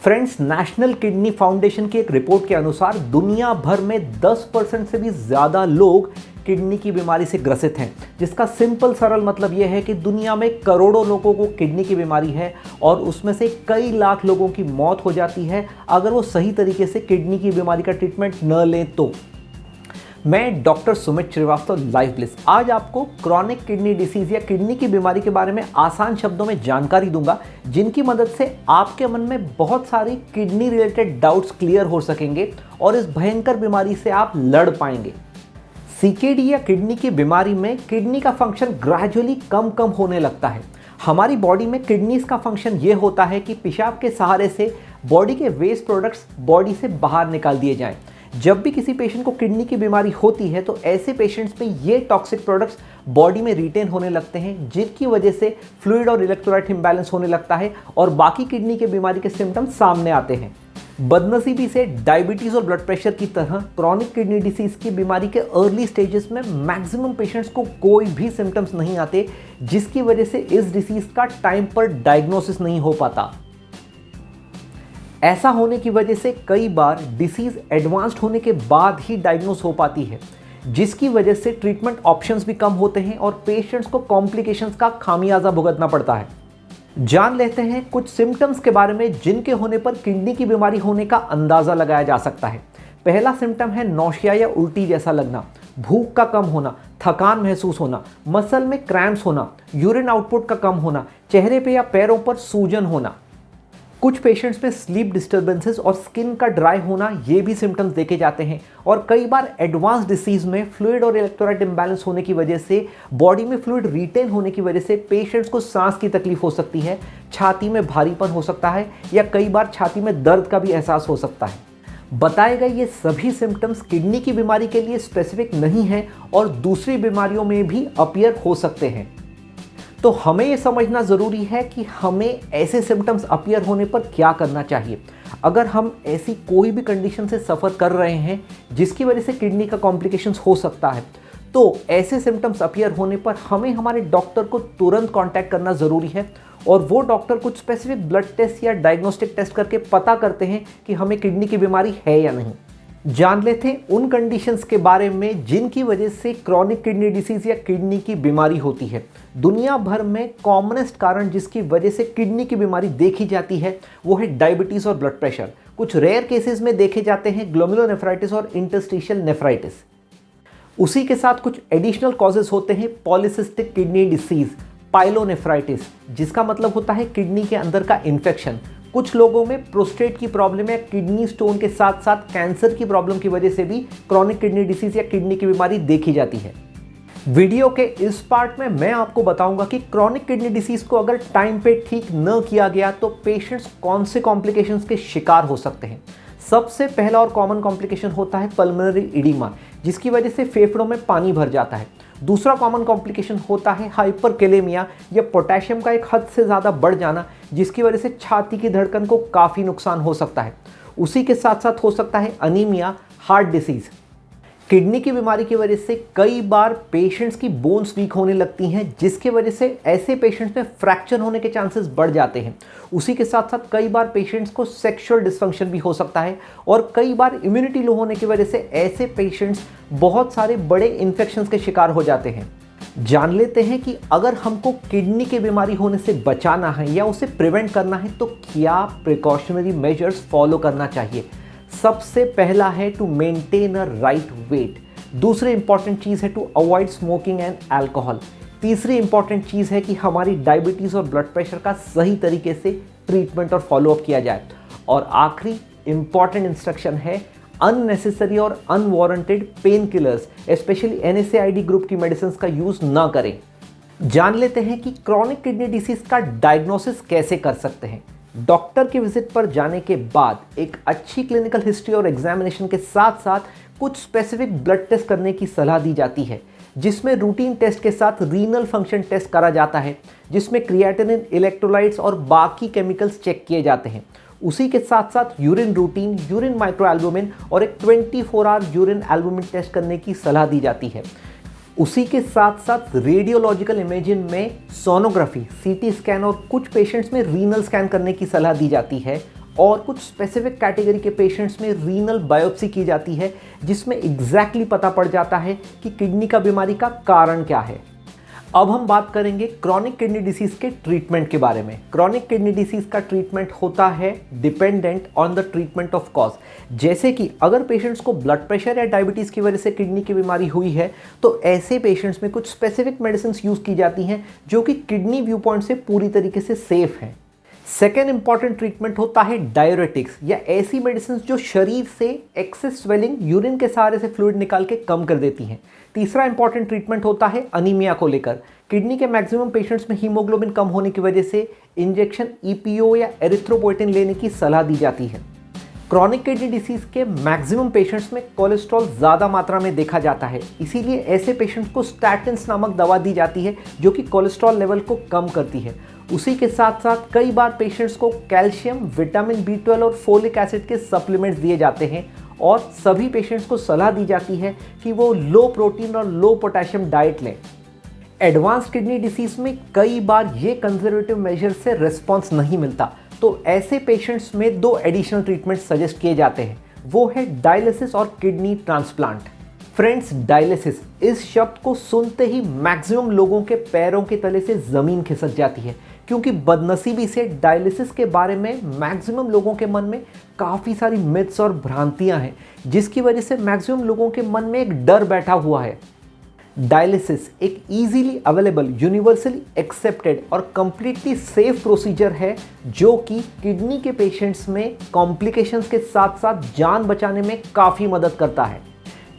Friends, national kidney foundation की एक report के अनुसार दुनिया भर में 10% से भी ज़्यादा लोग किडनी की बीमारी से ग्रसित हैं, जिसका सिंपल सरल मतलब यह है कि दुनिया में करोड़ों लोगों को किडनी की बीमारी है और उसमें से कई लाख लोगों की मौत हो जाती है अगर वो सही तरीके से किडनी की बीमारी का ट्रीटमेंट न लें तो। मैं doctor Sumit Srivastava, Life Bliss, आज आपको क्रॉनिक किडनी डिसीज या किडनी की बीमारी के बारे में आसान शब्दों में जानकारी दूंगा, जिनकी मदद से आपके मन में बहुत सारी किडनी रिलेटेड डाउट्स क्लियर हो सकेंगे और इस भयंकर बीमारी से आप लड़ पाएंगे। सीकेडी या किडनी की बीमारी में किडनी का फंक्शन ग्रेजुअली कम होने लगता है। हमारी बॉडी में किडनीज का फंक्शन ये होता है कि पेशाब के सहारे से बॉडी के वेस्ट प्रोडक्ट्स बॉडी से बाहर निकाल दिए जाएं। जब भी किसी पेशेंट को किडनी की बीमारी होती है तो ऐसे पेशेंट्स में ये टॉक्सिक प्रोडक्ट्स बॉडी में रिटेन होने लगते हैं, जिनकी वजह से फ्लूइड और इलेक्ट्रोलाइट इम्बैलेंस होने लगता है और बाकी किडनी की बीमारी के सिम्टम्स सामने आते हैं। बदनसीबी से डायबिटीज और ब्लड प्रेशर की तरह क्रॉनिक किडनी डिसीज की बीमारी के अर्ली स्टेजेस में मैक्सिमम पेशेंट्स को कोई भी सिम्टम्स नहीं आते, जिसकी वजह से इस डिसीज का टाइम पर डायग्नोसिस नहीं हो पाता। ऐसा होने की वजह से कई बार डिसीज एडवांस्ड होने के बाद ही डायग्नोस हो पाती है, जिसकी वजह से ट्रीटमेंट ऑप्शंस भी कम होते हैं और पेशेंट्स को कॉम्प्लिकेशंस का खामियाजा भुगतना पड़ता है। जान लेते हैं कुछ सिम्टम्स के बारे में जिनके होने पर किडनी की बीमारी होने का अंदाज़ा लगाया जा सकता है। पहला सिम्टम है नौशिया या उल्टी जैसा लगना, भूख का कम होना, थकान महसूस होना, मसल में क्रैम्प्स होना, यूरिन आउटपुट का कम होना, चेहरे पे या पैरों पर सूजन होना। कुछ पेशेंट्स में स्लीप डिस्टर्बेंसेस और स्किन का ड्राई होना, ये भी सिम्टम्स देखे जाते हैं। और कई बार एडवांस डिसीज में फ्लूइड और इलेक्ट्रोलाइट इम्बैलेंस होने की वजह से बॉडी में फ्लूइड रिटेन होने की वजह से पेशेंट्स को सांस की तकलीफ हो सकती है, छाती में भारीपन हो सकता है या कई बार छाती में दर्द का भी एहसास हो सकता है। बताए गए ये सभी सिम्टम्स किडनी की बीमारी के लिए स्पेसिफिक नहीं हैं और दूसरी बीमारियों में भी अपीयर हो सकते हैं। तो हमें यह समझना ज़रूरी है कि हमें ऐसे सिम्टम्स अपीयर होने पर क्या करना चाहिए। अगर हम ऐसी कोई भी कंडीशन से सफ़र कर रहे हैं जिसकी वजह से किडनी का कॉम्प्लिकेशंस हो सकता है, तो ऐसे सिम्टम्स अपीयर होने पर हमें हमारे डॉक्टर को तुरंत कांटेक्ट करना ज़रूरी है और वो डॉक्टर कुछ स्पेसिफिक ब्लड टेस्ट या डायग्नोस्टिक टेस्ट करके पता करते हैं कि हमें किडनी की बीमारी है या नहीं। जान लेते हैं उन कंडीशंस के बारे में जिनकी वजह से क्रॉनिक किडनी डिसीज या किडनी की बीमारी होती है। दुनिया भर में कॉमनेस्ट कारण जिसकी वजह से किडनी की बीमारी देखी जाती है वो है डायबिटीज़ और ब्लड प्रेशर। कुछ रेयर केसेस में देखे जाते हैं ग्लोमेरुलोनेफ्राइटिस और इंटरस्टिशियल नेफ्राइटिस। उसी के साथ कुछ एडिशनल कॉजेज होते हैं पॉलीसिस्टिक किडनी डिसीज, पाइलोनेफ्राइटिस, जिसका मतलब होता है किडनी के अंदर का इन्फेक्शन। कुछ लोगों में प्रोस्टेट की प्रॉब्लम या किडनी स्टोन के साथ साथ कैंसर की प्रॉब्लम की वजह से भी क्रॉनिक किडनी डिसीज या किडनी की बीमारी देखी जाती है। वीडियो के इस पार्ट में मैं आपको बताऊंगा कि क्रॉनिक किडनी डिसीज को अगर टाइम पे ठीक न किया गया तो पेशेंट्स कौन से कॉम्प्लिकेशंस के शिकार हो सकते हैं। सबसे पहला और कॉमन कॉम्प्लिकेशन होता है पल्मोनरी इडीमा, जिसकी वजह से फेफड़ों में पानी भर जाता है। दूसरा कॉमन कॉम्प्लिकेशन होता है हाइपरकेलेमिया या पोटेशियम का एक हद से ज़्यादा बढ़ जाना, जिसकी वजह से छाती की धड़कन को काफ़ी नुकसान हो सकता है। उसी के साथ साथ हो सकता है अनीमिया, हार्ट डिसीज़। किडनी की बीमारी की वजह से कई बार पेशेंट्स की बोन्स वीक होने लगती हैं, जिसकी वजह से ऐसे पेशेंट्स में फ्रैक्चर होने के चांसेस बढ़ जाते हैं। उसी के साथ साथ कई बार पेशेंट्स को सेक्सुअल डिस्फंक्शन भी हो सकता है और कई बार इम्यूनिटी लो होने की वजह से ऐसे पेशेंट्स बहुत सारे बड़े इन्फेक्शंस के शिकार हो जाते हैं। जान लेते हैं कि अगर हमको किडनी की बीमारी होने से बचाना है या उसे प्रिवेंट करना है तो क्या प्रिकॉशनरी मेजर्स फॉलो करना चाहिए। सबसे पहला है to maintain a right weight. दूसरी इंपॉर्टेंट चीज़ है to avoid smoking and alcohol. तीसरी इंपॉर्टेंट चीज़ है कि हमारी डायबिटीज़ और ब्लड प्रेशर का सही तरीके से ट्रीटमेंट और फॉलोअप किया जाए। और आखिरी इंपॉर्टेंट इंस्ट्रक्शन है अननेसेसरी और unwarranted pain killers, specially NSAID group की मेडिसिन का यूज़ ना करें। जान लेते हैं कि क्रॉनिक किडनी डिसीज का डायग्नोसिस कैसे कर सकते हैं। डॉक्टर की विजिट पर जाने के बाद एक अच्छी क्लिनिकल हिस्ट्री और एग्जामिनेशन के साथ साथ कुछ स्पेसिफिक ब्लड टेस्ट करने की सलाह दी जाती है, जिसमें रूटीन टेस्ट के साथ रीनल फंक्शन टेस्ट करा जाता है, जिसमें क्रिएटिनिन, इलेक्ट्रोलाइट्स और बाकी केमिकल्स चेक किए जाते हैं। उसी के साथ साथ यूरिन रूटीन, यूरिन माइक्रोएल्बुमिन और एक 24 आवर यूरिन एल्बुमिन टेस्ट करने की सलाह दी जाती है। उसी के साथ साथ रेडियोलॉजिकल इमेजिंग में सोनोग्राफी, सीटी स्कैन और कुछ पेशेंट्स में रीनल स्कैन करने की सलाह दी जाती है। और कुछ स्पेसिफिक कैटेगरी के पेशेंट्स में रीनल बायोप्सी की जाती है, जिसमें एग्जैक्टली पता पड़ जाता है कि किडनी का बीमारी का कारण क्या है। अब हम बात करेंगे क्रॉनिक किडनी डिसीज के ट्रीटमेंट के बारे में। क्रॉनिक किडनी डिसीज का ट्रीटमेंट होता है dependent on the treatment of cause. जैसे कि अगर पेशेंट्स को ब्लड प्रेशर या डायबिटीज़ की वजह से किडनी की बीमारी हुई है तो ऐसे पेशेंट्स में कुछ स्पेसिफिक मेडिसिन यूज़ की जाती हैं जो कि किडनी व्यू पॉइंट से पूरी तरीके से सेफ हैं। सेकेंड इंपॉर्टेंट ट्रीटमेंट होता है डायरेटिक्स या ऐसी मेडिसिन जो शरीर से एक्सेस स्वेलिंग यूरिन के सहारे से फ्लूइड निकाल के कम कर देती हैं। तीसरा इंपॉर्टेंट ट्रीटमेंट होता है अनीमिया को लेकर। किडनी के मैक्सिमम पेशेंट्स में हीमोग्लोबिन कम होने की वजह से इंजेक्शन ईपीओ या एरिथ्रोपोएटिन लेने की सलाह दी जाती है। क्रॉनिक किडनी डिसीज के मैक्सिमम पेशेंट्स में कोलेस्ट्रॉल ज़्यादा मात्रा में देखा जाता है, इसीलिए ऐसे पेशेंट्स को स्टैटिन्स नामक दवा दी जाती है जो कि कोलेस्ट्रॉल लेवल को कम करती है। उसी के साथ साथ कई बार पेशेंट्स को कैल्शियम, विटामिन B12 और फोलिक एसिड के सप्लीमेंट्स दिए जाते हैं और सभी पेशेंट्स को सलाह दी जाती है कि वो लो प्रोटीन और लो पोटेशियम डाइट लें। एडवांस किडनी डिसीज में कई बार ये कंजर्वेटिव मेजर से रिस्पॉन्स नहीं मिलता, तो ऐसे पेशेंट्स में 2 एडिशनल ट्रीटमेंट सजेस्ट किए जाते हैं, वो है डायलिसिस और किडनी ट्रांसप्लांट। फ्रेंड्स, डायलिसिस इस शब्द को सुनते ही मैक्सिमम लोगों के पैरों के तले से ज़मीन खिसक जाती है, क्योंकि बदनसीबी से डायलिसिस के बारे में मैक्सिमम लोगों के मन में काफ़ी सारी मिथ्स और भ्रांतियां हैं, जिसकी वजह से मैक्सिमम लोगों के मन में एक डर बैठा हुआ है। डायलिसिस एक इजीली अवेलेबल, यूनिवर्सली एक्सेप्टेड और कंप्लीटली सेफ प्रोसीजर है जो कि किडनी के पेशेंट्स में कॉम्प्लिकेशंस के साथ साथ जान बचाने में काफ़ी मदद करता है।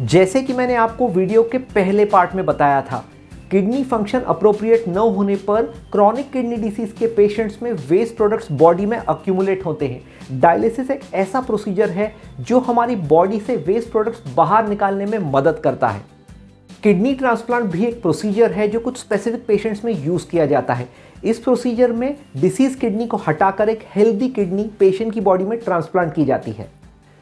जैसे कि मैंने आपको वीडियो के पहले पार्ट में बताया था, किडनी फंक्शन अप्रोप्रिएट न होने पर क्रॉनिक किडनी डिसीज के पेशेंट्स में वेस्ट प्रोडक्ट्स बॉडी में अक्यूमुलेट होते हैं। डायलिसिस एक ऐसा प्रोसीजर है जो हमारी बॉडी से वेस्ट प्रोडक्ट्स बाहर निकालने में मदद करता है। किडनी ट्रांसप्लांट भी एक प्रोसीजर है जो कुछ स्पेसिफिक पेशेंट्स में यूज़ किया जाता है। इस प्रोसीजर में डिसीज किडनी को हटाकर एक हेल्दी किडनी पेशेंट की बॉडी में ट्रांसप्लांट की जाती है।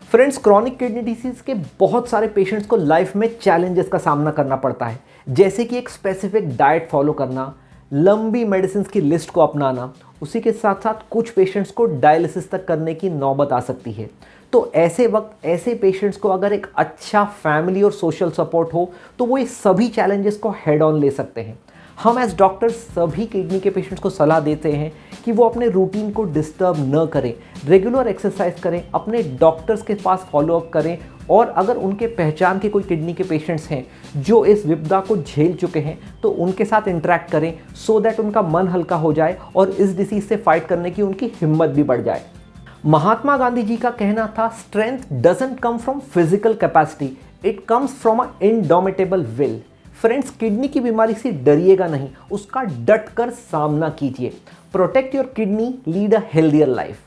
फ्रेंड्स, क्रॉनिक किडनी डिसीज के बहुत सारे पेशेंट्स को लाइफ में चैलेंजेस का सामना करना पड़ता है, जैसे कि एक स्पेसिफिक डाइट फॉलो करना, लंबी मेडिसिन की लिस्ट को अपनाना। उसी के साथ साथ कुछ पेशेंट्स को डायलिसिस तक करने की नौबत आ सकती है। तो ऐसे वक्त ऐसे पेशेंट्स को अगर एक अच्छा फैमिली और सोशल सपोर्ट हो तो वो ये सभी चैलेंजेस को हेड ऑन ले सकते हैं। हम एज डॉक्टर्स सभी किडनी के पेशेंट्स को सलाह देते हैं कि वो अपने रूटीन को डिस्टर्ब न करें, रेगुलर एक्सरसाइज करें, अपने डॉक्टर्स के पास फॉलोअप करें और अगर उनके पहचान के कोई किडनी के पेशेंट्स हैं जो इस विपदा को झेल चुके हैं तो उनके साथ इंटरेक्ट करें, सो दैट उनका मन हल्का हो जाए और इस डिसीज से फाइट करने की उनकी हिम्मत भी बढ़ जाए। महात्मा गांधी जी का कहना था, strength doesn't come from physical capacity, it comes from a indomitable will. Friends, kidney की बीमारी से डरिएगा नहीं, उसका डट कर सामना कीजिए। Protect your kidney, lead a healthier life.